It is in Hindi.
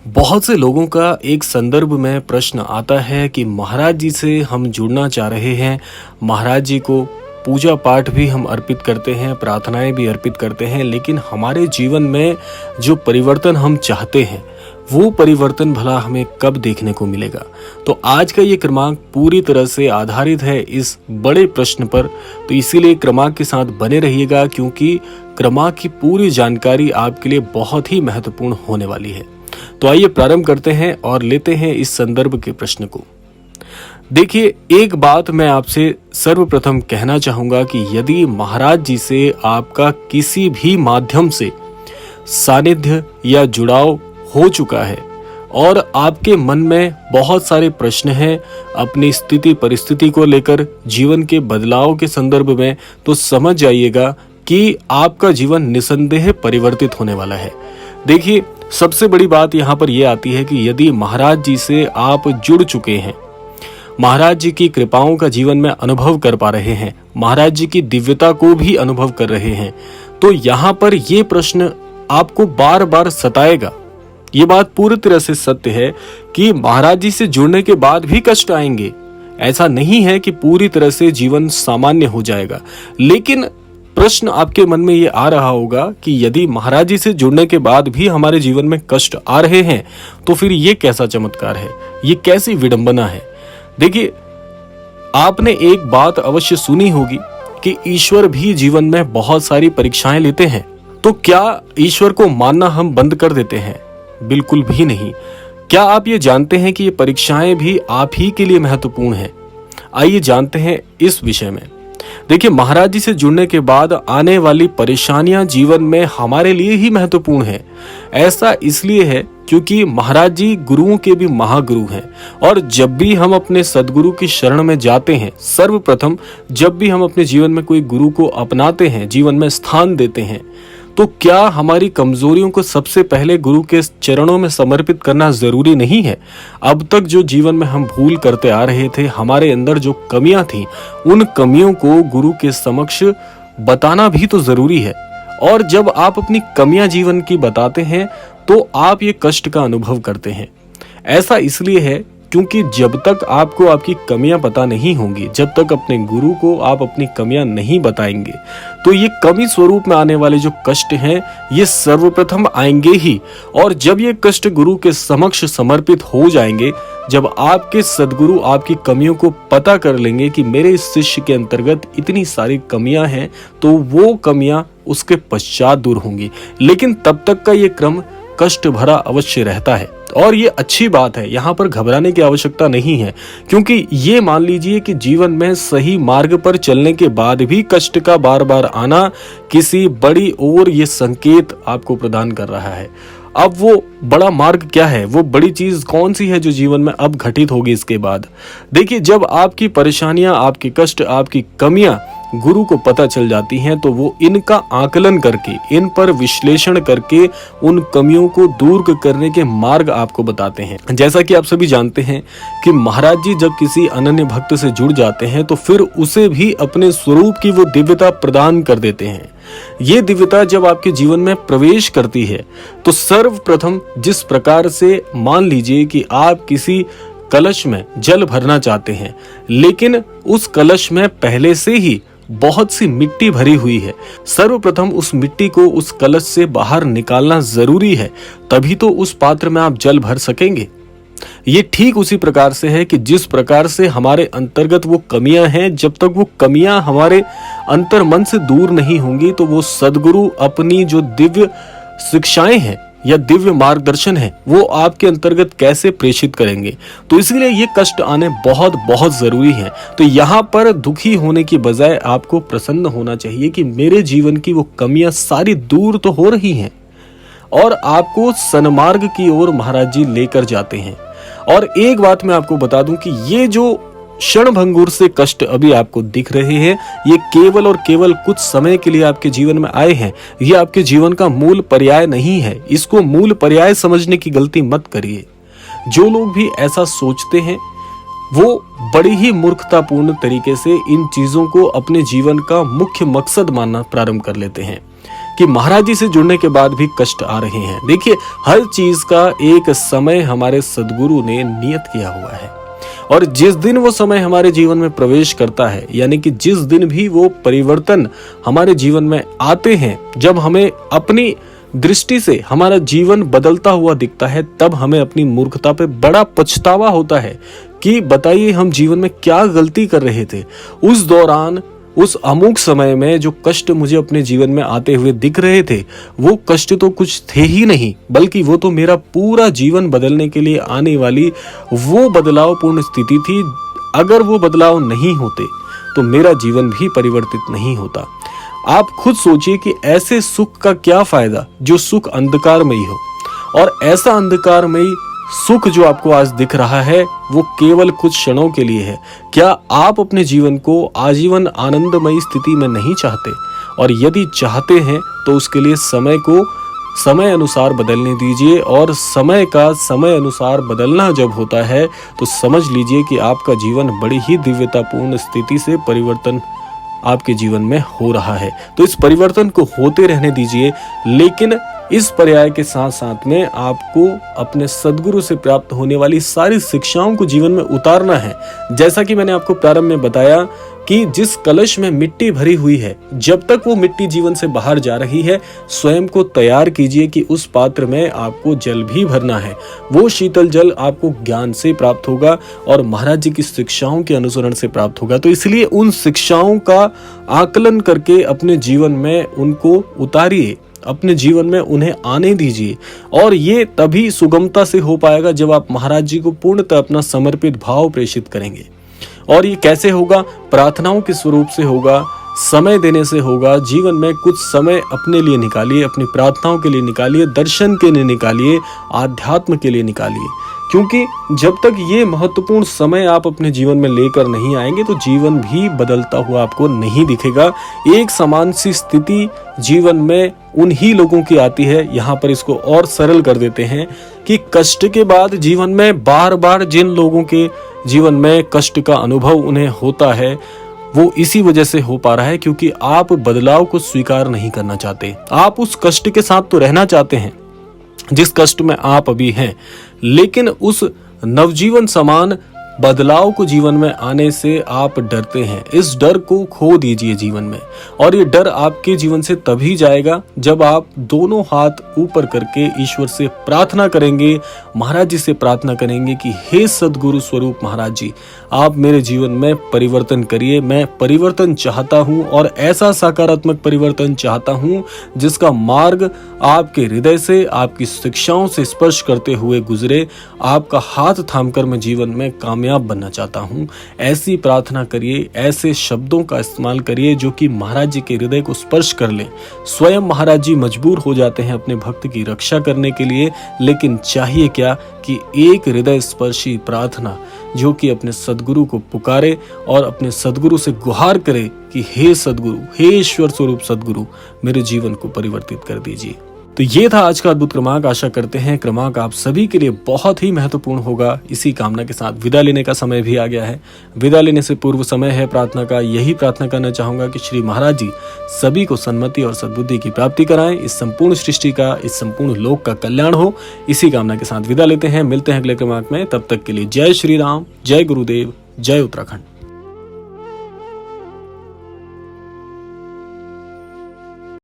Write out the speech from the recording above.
बहुत से लोगों का एक संदर्भ में प्रश्न आता है कि महाराज जी से हम जुड़ना चाह रहे हैं। महाराज जी को पूजा पाठ भी हम अर्पित करते हैं, प्रार्थनाएं भी अर्पित करते हैं, लेकिन हमारे जीवन में जो परिवर्तन हम चाहते हैं वो परिवर्तन भला हमें कब देखने को मिलेगा। तो आज का ये क्रमांक पूरी तरह से आधारित है इस बड़े प्रश्न पर। तो इसीलिए क्रमांक के साथ बने रहिएगा, क्योंकि क्रमांक की पूरी जानकारी आपके लिए बहुत ही महत्वपूर्ण होने वाली है। तो आइए प्रारंभ करते हैं और लेते हैं इस संदर्भ के प्रश्न को। देखिए, एक बात मैं आपसे सर्वप्रथम कहना चाहूंगा कि यदि महाराज जी से आपका किसी भी माध्यम से सानिध्य या जुड़ाव हो चुका है और आपके मन में बहुत सारे प्रश्न हैं अपनी स्थिति परिस्थिति को लेकर, जीवन के बदलाव के संदर्भ में, तो समझ जाइएगा कि आपका जीवन निसंदेह परिवर्तित होने वाला है। देखिए, सबसे बड़ी बात यहाँ पर यह आती है कि यदि महाराज जी से आप जुड़ चुके हैं, महाराज जी की कृपाओं का जीवन में अनुभव कर पा रहे हैं, महाराज जी की दिव्यता को भी अनुभव कर रहे हैं, तो यहाँ पर ये प्रश्न आपको बार बार सताएगा। ये बात पूरी तरह से सत्य है कि महाराज जी से जुड़ने के बाद भी कष्ट आएंगे। ऐसा नहीं है कि पूरी तरह से जीवन सामान्य हो जाएगा, लेकिन प्रश्न आपके मन में ये आ रहा होगा कि यदि महाराज जी से जुड़ने के बाद भी हमारे जीवन में कष्ट आ रहे हैं तो फिर ये कैसा चमत्कार है, ये कैसी विडंबना है। देखिए, आपने एक बात अवश्य सुनी होगी कि ईश्वर भी जीवन में बहुत सारी परीक्षाएं लेते हैं। तो क्या ईश्वर को मानना हम बंद कर देते हैं? बिल्कुल भी नहीं। क्या आप ये जानते हैं कि ये परीक्षाएं भी आप ही के लिए महत्वपूर्ण हैं? आइए जानते हैं इस विषय में। देखिए, महाराज जी से जुड़ने के बाद आने वाली परेशानियां जीवन में हमारे लिए ही महत्वपूर्ण है। ऐसा इसलिए है क्योंकि महाराज जी गुरुओं के भी महागुरु हैं, और जब भी हम अपने सदगुरु की शरण में जाते हैं, सर्वप्रथम जब भी हम अपने जीवन में कोई गुरु को अपनाते हैं, जीवन में स्थान देते हैं, तो क्या हमारी कमजोरियों को सबसे पहले गुरु के चरणों में समर्पित करना जरूरी नहीं है? अब तक जो जीवन में हम भूल करते आ रहे थे, हमारे अंदर जो कमियां थी, उन कमियों को गुरु के समक्ष बताना भी तो जरूरी है। और जब आप अपनी कमियां जीवन की बताते हैं तो आप ये कष्ट का अनुभव करते हैं। ऐसा इसलिए है क्योंकि जब तक आपको आपकी कमियां पता नहीं होंगी, जब तक अपने गुरु को आप अपनी कमियां नहीं बताएंगे, तो ये कमी स्वरूप में आने वाले जो कष्ट हैं ये सर्वप्रथम आएंगे ही। और जब ये कष्ट गुरु के समक्ष समर्पित हो जाएंगे, जब आपके सदगुरु आपकी कमियों को पता कर लेंगे कि मेरे इस शिष्य के अंतर्गत इतनी सारी कमियां हैं, तो वो कमियां उसके पश्चात दूर होंगी। लेकिन तब तक का ये क्रम कष्ट भरा अवश्य रहता है, और ये अच्छी बात है। यहाँ पर घबराने की आवश्यकता नहीं है, क्योंकि ये मान लीजिए कि जीवन में सही मार्ग पर चलने के बाद भी कष्ट का बार बार आना किसी बड़ी ओर ये संकेत आपको प्रदान कर रहा है। अब वो बड़ा मार्ग क्या है, वो बड़ी चीज कौन सी है जो जीवन में अब घटित होगी इसके बाद? देखिए, जब आपकी परेशानियां, आपके कष्ट, आपकी कमियां गुरु को पता चल जाती हैं, तो वो इनका आकलन करके, इन पर विश्लेषण करके उन कमियों को दूर करने के मार्ग आपको बताते हैं। जैसा कि आप सभी जानते हैं कि महाराज जी जब किसी अनन्य भक्त से जुड़ जाते हैं तो फिर उसे भी अपने स्वरूप की वो दिव्यता प्रदान कर देते हैं। ये दिव्यता जब आपके जीवन में प्रवेश करती है तो सर्वप्रथम जिस प्रकार से, मान लीजिए कि आप किसी कलश में जल भरना चाहते हैं, लेकिन उस कलश में पहले से ही बहुत सी मिट्टी भरी हुई है, सर्वप्रथम उस मिट्टी को उस कलश से बाहर निकालना जरूरी है, तभी तो उस पात्र में आप जल भर सकेंगे। ये ठीक उसी प्रकार से है कि जिस प्रकार से हमारे अंतर्गत वो कमियां हैं, जब तक वो कमियां हमारे अंतर मन से दूर नहीं होंगी, तो वो सदगुरु अपनी जो दिव्य शिक्षाएं हैं या दिव्य मार्गदर्शन है वो आपके अंतर्गत कैसे प्रेषित करेंगे। तो इसलिए ये कष्ट आने बहुत बहुत जरूरी है। तो यहाँ पर दुखी होने की बजाय आपको प्रसन्न होना चाहिए कि मेरे जीवन की वो कमियां सारी दूर तो हो रही हैं, और आपको सन्मार्ग की ओर महाराज जी लेकर जाते हैं। और एक बात मैं आपको बता दूं कि ये जो क्षण भंगुर से कष्ट अभी आपको दिख रहे हैं, ये केवल और केवल कुछ समय के लिए आपके जीवन में आए हैं। ये आपके जीवन का मूल पर्याय नहीं है। इसको मूल पर्याय समझने की गलती मत करिए। जो लोग भी ऐसा सोचते हैं वो बड़ी ही मूर्खतापूर्ण तरीके से इन चीजों को अपने जीवन का मुख्य मकसद मानना प्रारंभ कर लेते हैं। कि महाराज जी से जुड़ने के बाद भी कष्ट आ रहे हैं। देखिए, हर चीज का एक समय हमारे सदगुरु ने नियत किया हुआ है, और जिस दिन वो समय हमारे जीवन में प्रवेश करता है, यानी कि जिस दिन भी वो परिवर्तन हमारे जीवन में आते हैं, जब हमें अपनी दृष्टि से हमारा जीवन बदलता हुआ दिखता है, तब हमें अपनी मूर्खता पे बड़ा पछतावा होता है कि बताइए हम जीवन में क्या गलती कर रहे थे। उस दौरान, उस अमुक समय में जो कष्ट मुझे अपने जीवन में आते हुए दिख रहे थे, वो कष्ट तो कुछ थे ही नहीं, बल्कि वो तो मेरा पूरा जीवन बदलने के लिए आने वाली वो बदलावपूर्ण स्थिति थी। अगर वो बदलाव नहीं होते तो मेरा जीवन भी परिवर्तित नहीं होता। आप खुद सोचिए कि ऐसे सुख का क्या फायदा जो सुख अंधकारमयी हो, और ऐसा अंधकारमयी सुख जो आपको आज दिख रहा है वो केवल कुछ क्षणों के लिए है। क्या आप अपने जीवन को आजीवन आनंदमयी स्थिति में नहीं चाहते? और यदि चाहते हैं तो उसके लिए समय को समय अनुसार बदलने दीजिए, और समय का समय अनुसार बदलना जब होता है तो समझ लीजिए कि आपका जीवन बड़ी ही दिव्यतापूर्ण स्थिति से परिवर्तन आपके जीवन में हो रहा है। तो इस परिवर्तन को होते रहने दीजिए, लेकिन इस पर्याय के साथ साथ में आपको अपने सदगुरु से प्राप्त होने वाली सारी शिक्षाओं को जीवन में उतारना है। जैसा कि मैंने आपको प्रारंभ में बताया कि जिस कलश में मिट्टी भरी हुई है, जब तक वो मिट्टी जीवन से बाहर जा रही है, स्वयं को तैयार कीजिए कि उस पात्र में आपको जल भी भरना है। वो शीतल जल आपको ज्ञान से प्राप्त होगा और महाराज जी की शिक्षाओं के अनुसरण से प्राप्त होगा। तो इसलिए उन शिक्षाओं का आकलन करके अपने जीवन में उनको उतारिए, अपने जीवन में उन्हें आने दीजिए, और ये तभी सुगमता से हो पाएगा जब आप महाराज जी को पूर्णतः अपना समर्पित भाव प्रेषित करेंगे। और ये कैसे होगा? प्रार्थनाओं के स्वरूप से होगा, समय देने से होगा। जीवन में कुछ समय अपने लिए निकालिए, अपनी प्रार्थनाओं के लिए निकालिए, दर्शन के लिए निकालिए, आध्यात्म के लिए निकालिए, क्योंकि जब तक ये महत्वपूर्ण समय आप अपने जीवन में लेकर नहीं आएंगे तो जीवन भी बदलता हुआ आपको नहीं दिखेगा। एक समान सी स्थिति जीवन में उन्हीं लोगों की आती है। यहाँ पर इसको और सरल कर देते हैं कि कष्ट के बाद जीवन में बार बार जिन लोगों के जीवन में कष्ट का अनुभव उन्हें होता है, वो इसी वजह से हो पा रहा है क्योंकि आप बदलाव को स्वीकार नहीं करना चाहते। आप उस कष्ट के साथ तो रहना चाहते हैं जिस कष्ट में आप अभी हैं, लेकिन उस नवजीवन समान बदलाव को जीवन में आने से आप डरते हैं। इस डर को खो दीजिए जीवन में, और ये डर आपके जीवन से तभी जाएगा जब आप दोनों हाथ ऊपर करके ईश्वर से प्रार्थना करेंगे, महाराज जी से प्रार्थना करेंगे कि हे सदगुरु स्वरूप महाराज जी, आप मेरे जीवन में परिवर्तन करिए। मैं परिवर्तन चाहता हूँ, और ऐसा सकारात्मक परिवर्तन चाहता हूँ जिसका मार्ग आपके हृदय से, आपकी शिक्षाओं से स्पर्श करते हुए गुजरे। आपका हाथ थामकर मैं जीवन में कामयाब बनना चाहता हूँ। ऐसी प्रार्थना करिए, ऐसे शब्दों का इस्तेमाल करिए जो कि महाराज जी के हृदय को स्पर्श कर ले। स्वयं महाराज जी मजबूर हो जाते हैं अपने भक्त की रक्षा करने के लिए, लेकिन चाहिए क्या कि एक हृदय स्पर्शी प्रार्थना जो कि अपने सदगुरु को पुकारे और अपने सदगुरु से गुहार करे कि हे सदगुरु, हे ईश्वर स्वरूप सदगुरु, मेरे जीवन को परिवर्तित कर दीजिए। तो ये था आज का अद्भुत क्रमांक। आशा करते हैं क्रमांक आप सभी के लिए बहुत ही महत्वपूर्ण होगा। इसी कामना के साथ विदा लेने का समय भी आ गया है। विदा लेने से पूर्व समय है प्रार्थना का। यही प्रार्थना करना चाहूंगा कि श्री महाराज जी सभी को सन्मति और सद्बुद्धि की प्राप्ति कराएं। इस संपूर्ण सृष्टि का, इस संपूर्ण लोक का कल्याण हो। इसी कामना के साथ विदा लेते हैं। मिलते हैं अगले क्रमांक में। तब तक के लिए जय श्री राम, जय गुरुदेव, जय उत्तराखंड।